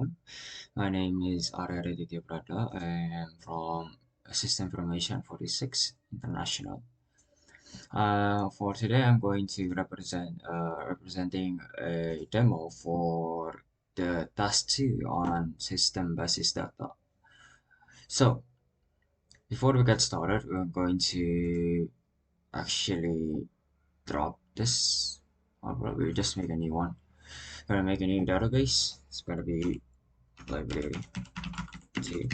everyone. My name is Arya Raditya Prada. I am from System Information 46 International. For today, I'm going to representing a demo for the task 2 on system basis data. So before we get started, we're going to actually drop this, or we'll just make a new one. We're gonna make a new database. It's gonna be library 2,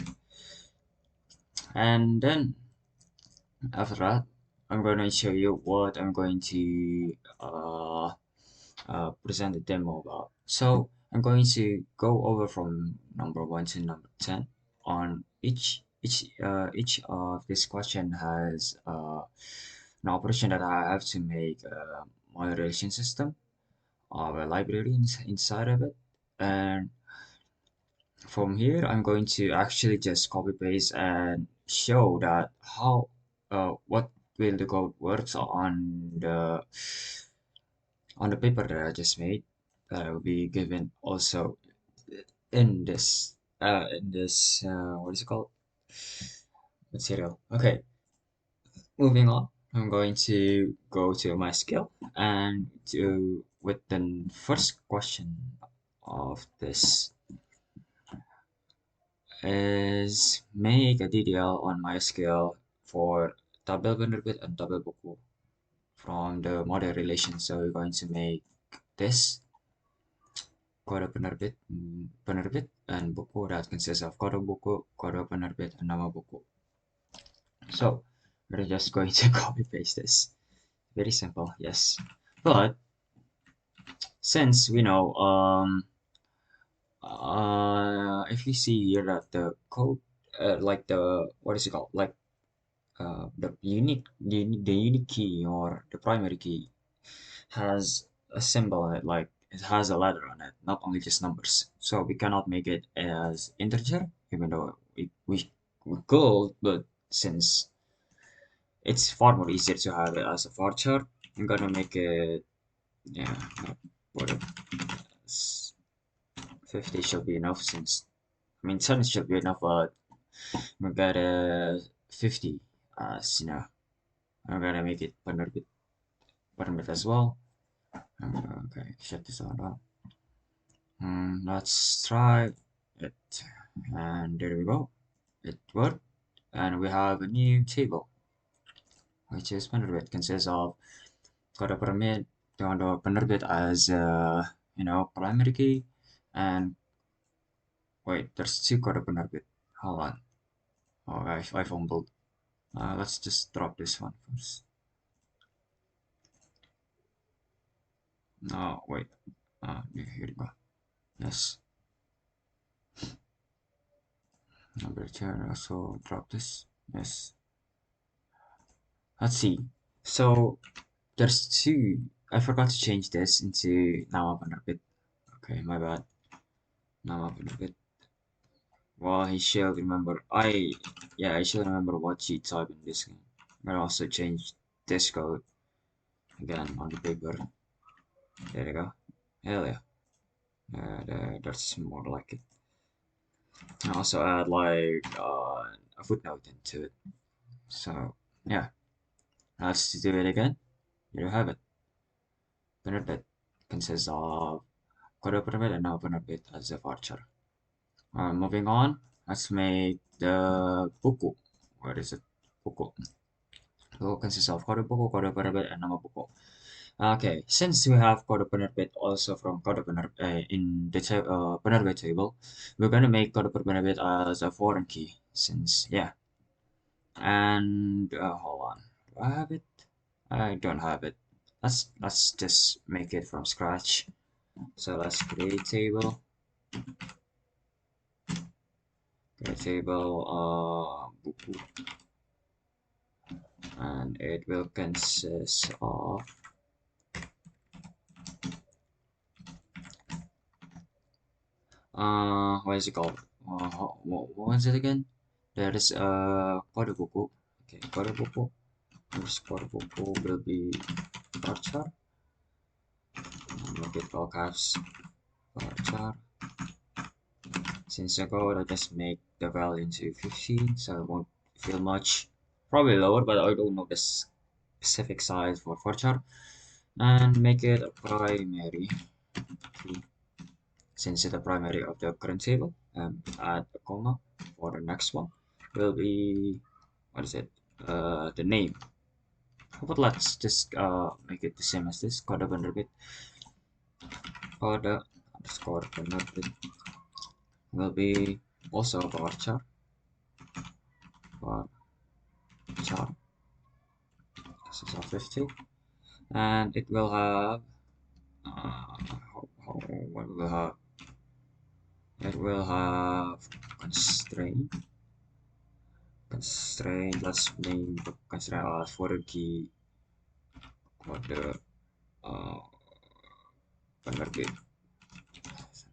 and then after that, I'm going to show you what I'm going to present the demo about. So I'm going to go over from number 1 to number 10. On each of this question has an operation that I have to make my relation system of a library inside of it, and from here I'm going to actually just copy paste and show that how what will the code works on the paper that I just made, that will be given also in this what is it called, material. Okay, moving on, I'm going to go to my skill and to with the first question of this is make a DDL on MySQL for double penerbit and double buku from the model relation. So we're going to make this kode penerbit and buku that consists of kode buku, kode penerbit, and nama buku. So we're just going to copy paste this. Very simple, yes. But since we know, if you see here that the code, like the what is it called, like the unique key or the primary key has a symbol on it, like it has a letter on it, not only just numbers. So we cannot make it as integer, even though we could, but since it's far more easier to have it as a varchar, I'm gonna make it, yeah, whatever. 50 should be enough, since I mean 10 should be enough, but we got a 50 as I'm gonna make it permit as well. Okay, shut this out. Let's try it, and there we go. It worked, and we have a new table, which is penerbit, consists of kode permit, kode penerbit as primary key, and wait, there's two kode penerbit. Hold on. Oh, I fumbled. Let's just drop this one first. No, wait. Here we go. Yes. Number 10. Also drop this. Yes. Let's see. So there's two. I forgot to change this into nama penerbit. Okay, my bad. Nama penerbit. Well, he should remember. I should remember what she typed in this game. I'm gonna also change this code again on the paper. There you go. Hell yeah. That's more like it. And also add like a footnote into it. So yeah, let's do it again. Here you have it. Penerbit consists of kode penerbit and now penerbit as a varchar. Moving on, let's make the buku. Where is it? Buku. Buku consists of kode buku, kode penerbit, and nama buku. Okay, since we have kode penerbit also from kode penerbit in the penerbit table, we're gonna make kode penerbit as a foreign key. Since yeah, and hold on, do I have it? I don't have it. Let's just make it from scratch. So let's create table. Create table buku, and it will consist of what is it called? What was it again? There is kode buku. Okay, kode buku. This kode buku will be varchar. Make it all caps. Varchar. since the code, I just make the value into 15, so it won't feel much. Probably lower, but I don't know the specific size for char. And make it a primary key, since it's the primary of the current table. Add a comma for the next one. Will be, what is it? The name. But let's just make it the same as this. Code under bit. Code underscore under bit will be also a bar chart. Bar chart. This is a 50, and it will have what will have it will have constraint. Let's name the constraint as for the key for the uh penerbit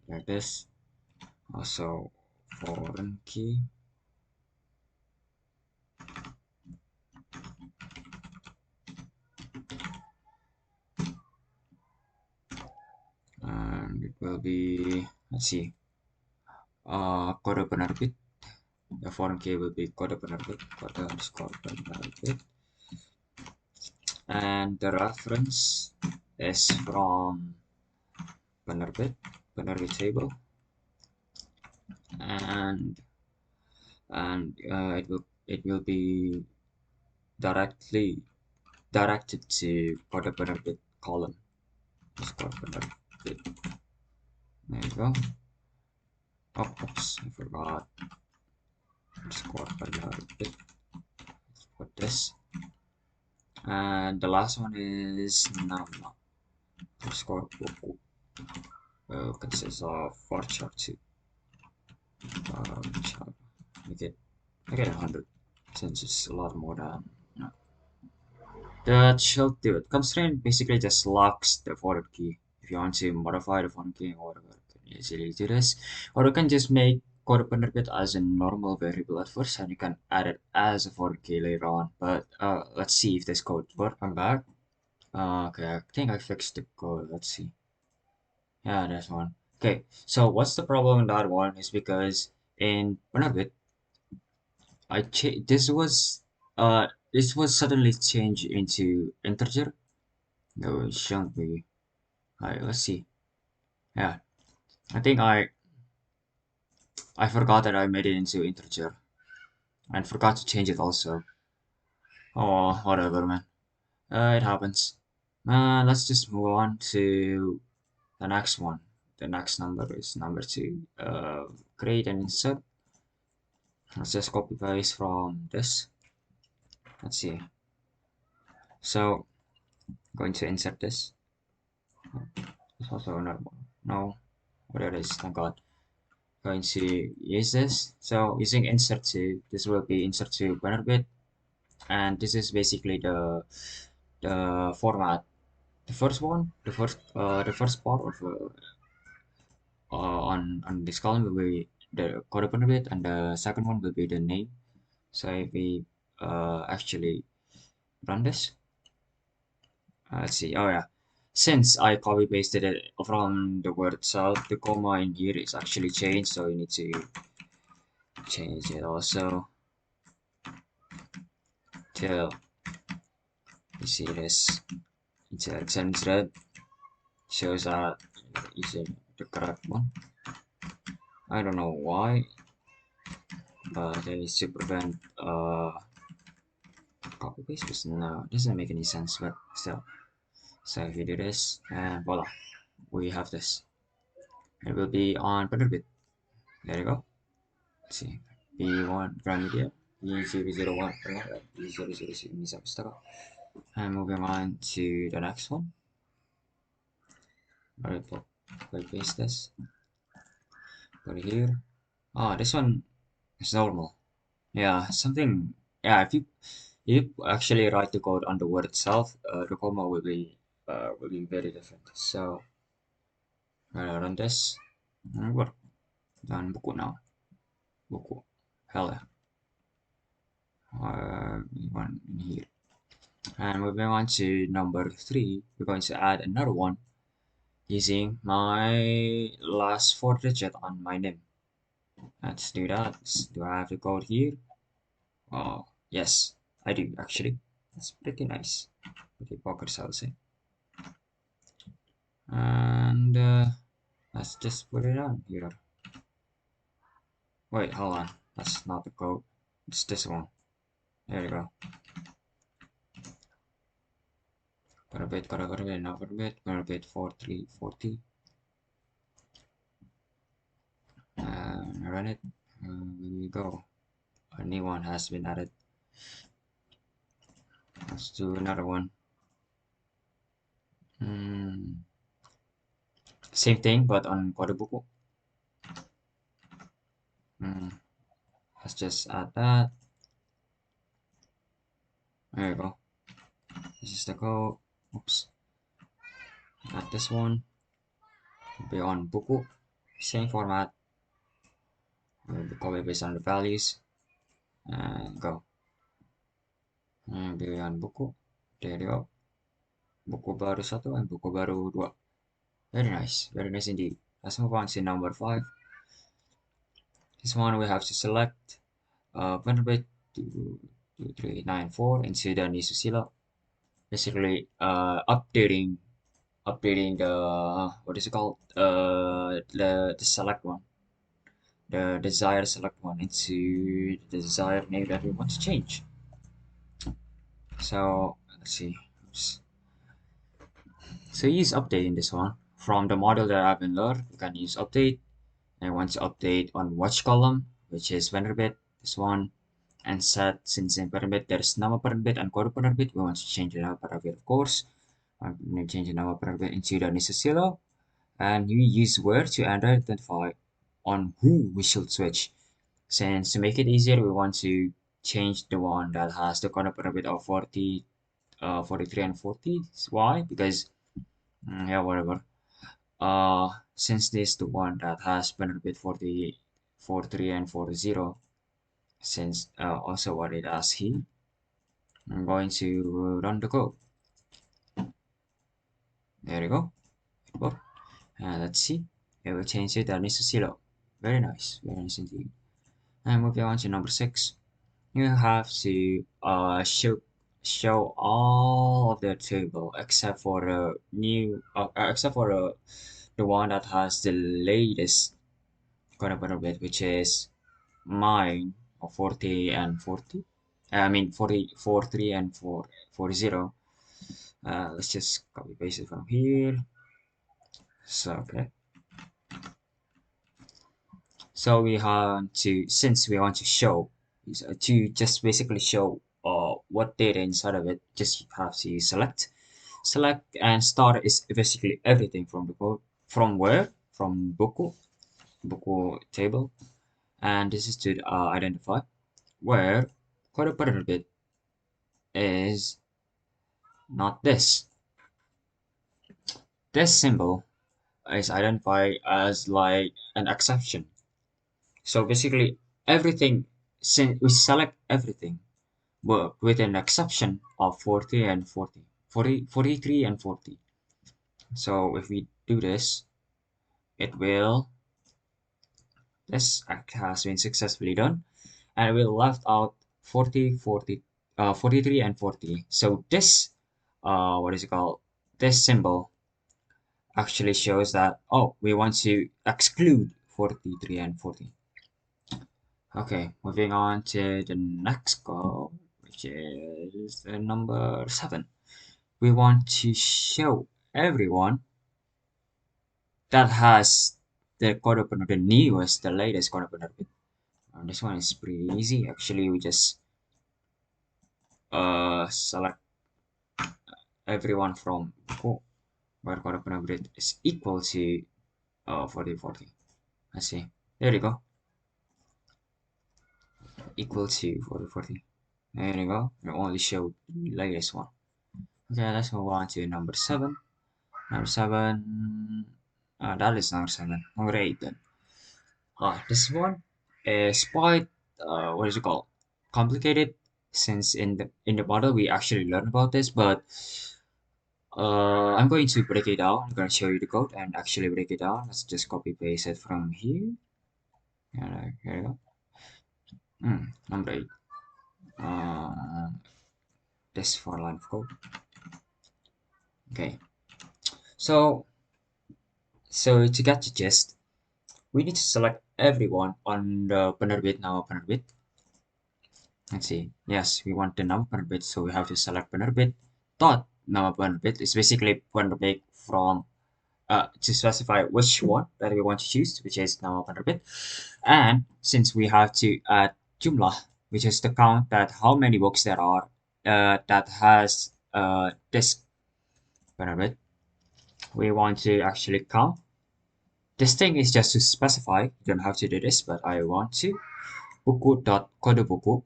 like this. Also foreign key, and it will be, let's see, kode penerbit. The foreign key will be kode penerbit, kode underscore penerbit, and the reference is from penerbit table, and it will be directly directed to kode penerbit column. Underscore penerbit. There you go. Oh, oops, I forgot. Underscore penerbit. Let's put this. And the last one is nama. Underscore boku. Consists of varchar2. Varchar. Make it 100, since it's a lot more than, you know. The child do it. Constraint basically just locks the foreign key. If you want to modify the foreign key or whatever, you can easily do this. Or you can just make code penerbit as a normal variable at first, and you can add it as a foreign key later on. But let's see if this code works. I'm back. Okay, I think I fixed the code. Let's see. Yeah, there's one. Okay, so what's the problem in that one is because in penerbit, this was suddenly changed into integer. No, it shouldn't be. Alright, let's see. Yeah, I think I forgot that I made it into integer and forgot to change it also. Oh, whatever, man. It happens. Let's just move on to the next one. The next number is number 2. Create and insert. Let's just copy paste from this. Let's see. So, going to insert this. It's also another one. No, whatever it is, thank God. Going to use this. So using insert to, this will be insert to penerbit, and this is basically the format. The first one, the first part of on this column will be the code penerbit, and the second one will be the name. So if we actually run this, let's see. Oh yeah, since I copy pasted it from the word itself, the comma in here is actually changed, so you need to change it also till you see this instead shows that using the correct one. I don't know why, but it is to prevent copy paste, because no, it doesn't make any sense, but still. So if you do this, and voila, we have this. It will be on Penerbit. There you go. Let's see. B1 prime media, B001 B000 ini sampai setara. And moving on to the next one. Alright, paste this. Put it here. Oh, this one is normal. Yeah, something. Yeah, if you actually write the code on the word itself, the comma will be very different. So run this. And work. Dan buku now. Buku. Hell yeah. One in here. And moving on to number 3, we're going to add another one using my last 4 digit on my name. Let's do that. Do I have the code here? Oh, yes, I do actually. That's pretty nice. Pretty pockets, I'll say. And let's just put it on here. Wait, hold on. That's not the code. It's this one. There you go. Got a bit, now got a bit 4340. Run it. Here we go. A new one has been added. Let's do another one. Mm, same thing, but on Kodabuku. Mm, let's just add that. There you go. This is the code. Oops. Add this one. Be on Buku. Same format. We'll copy based on the values. And go. And be on Buku. There you go. Buku baru satu and buku baru dua. Very nice. Very nice indeed. Let's move on to number 5. This one we have to select Penerbit 2394 into the new Susilo. Basically, updating the what is it called? The select one, the desired select one into the desired name that we want to change. So let's see. Oops. So use update in this one. From the model that I've been learned, you can use update. And once you update on watch column, which is penerbit, this one, and set since in penerbit there's nama penerbit and code penerbit, we want to change the nama penerbit, of course. I'm going to change the nama penerbit into the Nisasilo, and you use where to identify on who we should switch. Since to make it easier, we want to change the one that has the code penerbit of 40, 43 and 40. Why? Because yeah, whatever. Since this is the one that has penerbit 40, 43 and 40, since also what it asks here, I'm going to run the code. There you go. It worked. And let's see. It will change it and it's a 0. Very nice. Very nice indeed. And moving on to number 6. You have to show all of the table except for the new except for the one that has the latest corner bit, which is mine of 40 and 40. I mean 40, 43 and 40. Let's just copy paste it from here. So okay. So we have to, since we want to show, to just basically show what data inside of it, just have to select, and start is basically everything from the code. From where? From Boku table, and this is to identify where code partner bit is not this. This symbol is identified as like an exception. So basically everything, since we select everything, but with an exception of 40 and 43 and 40. So if we do this, it will, this act has been successfully done, and we left out 43 and 40. So this, what is it called? This symbol actually shows that, oh, we want to exclude 43 and 40. Okay, moving on to the next goal, which is the number 7. We want to show everyone that has the code opener, the newest, the latest code opener. This one is pretty easy. Actually, we just select everyone from where code opener grid is equal to 4040. Let's see. There you go. Equal to 4040. There you go. We only show the latest one. Okay, let's move on to number 7. Number 7. That is number 7. Number 8 then. This one is quite what is it called? Complicated, since in the model we actually learn about this, but I'm going to break it down. I'm going to show you the code and actually break it down. Let's just copy paste it from here. Here you go. Number 8. Uh, this for line of code. Okay. So to get the gist, we need to select everyone on the penerbit nama penerbit. Let's see. Yes, we want the nama penerbit, so we have to select penerbit dot nama penerbit. It's basically penerbit from to specify which one that we want to choose, which is nama penerbit. And since we have to add jumlah, which is the count that how many books there are that has this penerbit, we want to actually count. This thing is just to specify. You don't have to do this, but I want to buku dot kode buku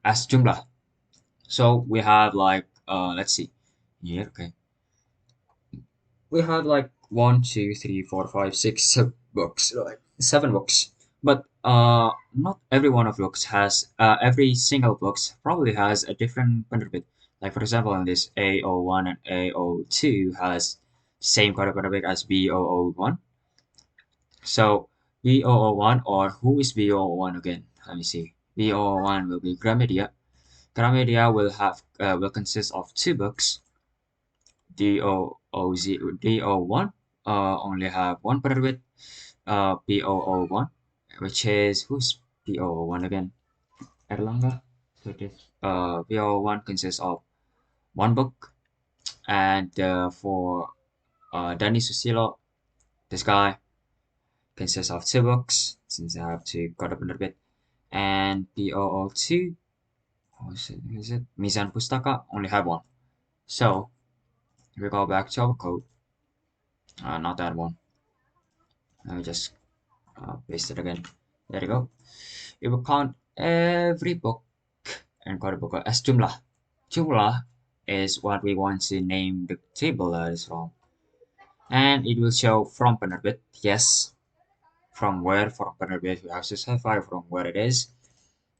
as jumlah. So we have like let's see here. Okay, we have like 1, 2, 3, 4, 5, 6 books, like 7 books. But not every one of books has every single books probably has a different penerbit. Like for example, in this A01 and A02 has same kind of penerbit as B001. So B001, or who is B001 again? Let me see. B001 will be Gramedia. Gramedia will consist of 2 books. D001 only have one penerbit. B001, which is who's B001 again? Erlangga. So this B001 consists of 1 book, and for Danny Susilo, this guy consists of 2 books since I have to got a penerbit. And B002, is it? Mizan Pustaka only have one. So if we go back to our code, not that one. Let me just paste it again. There you go. It will count every book and code book as jumlah. Jumlah is what we want to name the table that is from. And it will show from penerbit. Yes, from where from penerbit. We have to specify from where it is.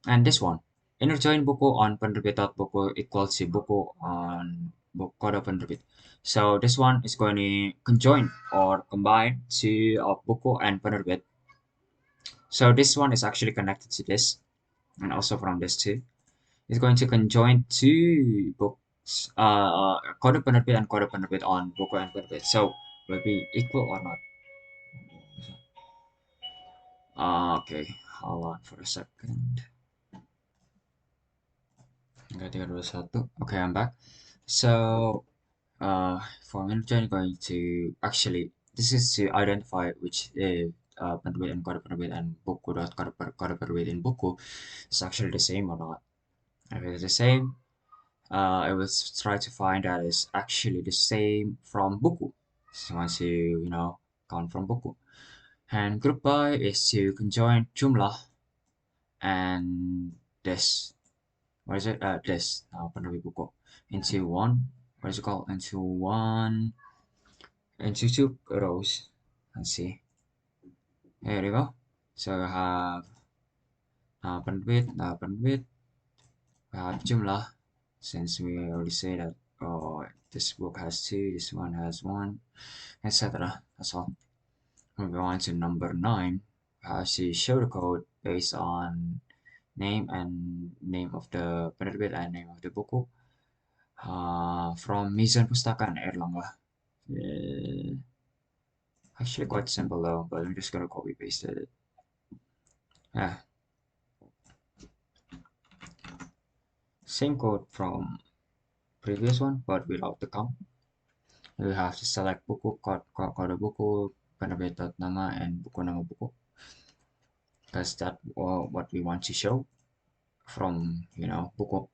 And this one, inner join buku on penerbit.buku equals to buku on book code penerbit. So this one is going to conjoin or combine to buku and penerbit. So this one is actually connected to this, and also from this too. It's going to conjoin 2 books, code penerbit and code penerbit on buku and penerbit. So will be equal or not? Okay, hold on for a second. Okay, I'm back. So for minute going to actually this is to identify which penerbit and code penerbit and buku dot code penerbit in buku is actually the same or not. If it's the same, I will try to find that it's actually the same from buku. So once you count from buku. And group by is to conjoin jumlah and this. What is it? This penerbit buku into one. What is it called? Into 2 rows. Let's see. There you go. So I have penerbit, we have jumlah. Since we already say that this book has 2, this one has 1, etc. That's all. Moving on to number 9, we have to show the code based on name of the penerbit and name of the buku from Mizan Pustaka and Erlangga. Actually quite simple though, but I'm just gonna copy paste it. Yeah, same code from previous one, but without the count. You have to select buku, kode buku, penerbit nama, and buku nama buku. Because that's what we want to show from, buku.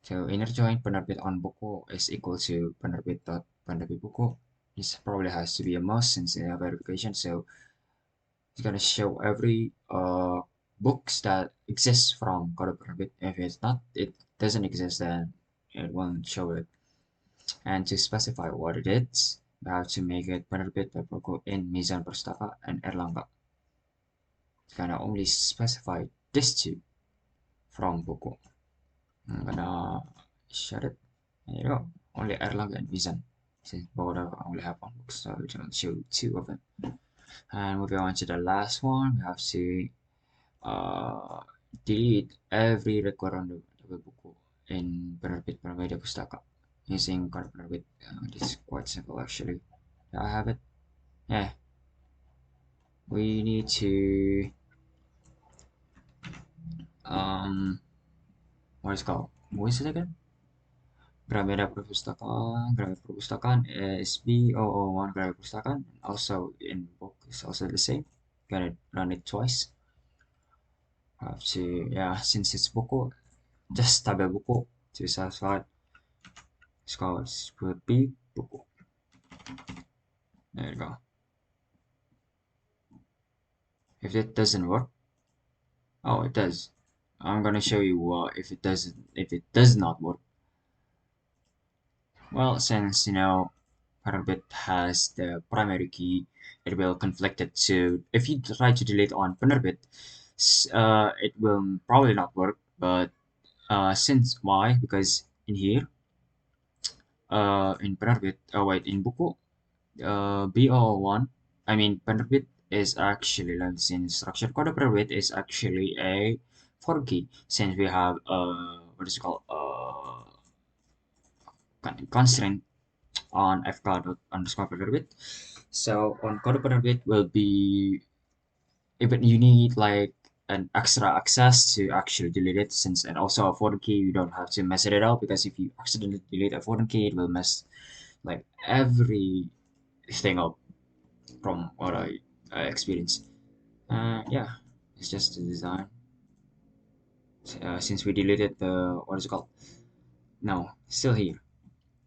So inner join penerbit on buku is equal to penerbit buku. This probably has to be a must since they have verification. So it's gonna show every books that exists from kode penerbit. If it's not, it doesn't exist, then it won't show it. And to specify what it is, we have to make it penerbit buku in Mizan Pustaka and Erlangga. It's gonna only specify this 2 from buku. I'm gonna shut it. There you go. Only Erlangga and Mizan. Since both only have 1 book, so we can show 2 of them. And moving on to the last one, we have to uh, delete every record on the buku in penerbit Pramedia Pustaka using card penerbit. It's quite simple actually. I have it. Yeah, we need to um, what is it called? What is it again? Gramedia Perpustakaan is B001 Gramedia Perpustakaan. Also in book is also the same. Gotta run it twice. Have to, yeah, since it's buku, just tabi buku to satisfy. Scholars put B buku. There you go. If it doesn't work, oh, it does. I'm gonna show you what if it does not work. Well, since Parabit has the primary key, it will conflict it to if you try to delete on Penerbit, it will probably not work. But since why? Because in here, in Penerbit, oh wait, in Buku, B001, I mean Penerbit is actually like since structured code Penerbit is actually a foreign key since we have what is it called constraint on fk underscore Penerbit. So on code Penerbit will be even you need like an extra access to actually delete it since and also a foreign key you don't have to mess it up because if you accidentally delete a foreign key it will mess like everything up from what I experienced. Yeah, it's just the design. Since we deleted the what is it called? No, still here.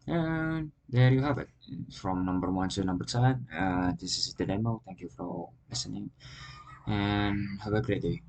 And there you have it. From number one to number 10. This is the demo. Thank you for listening and have a great day.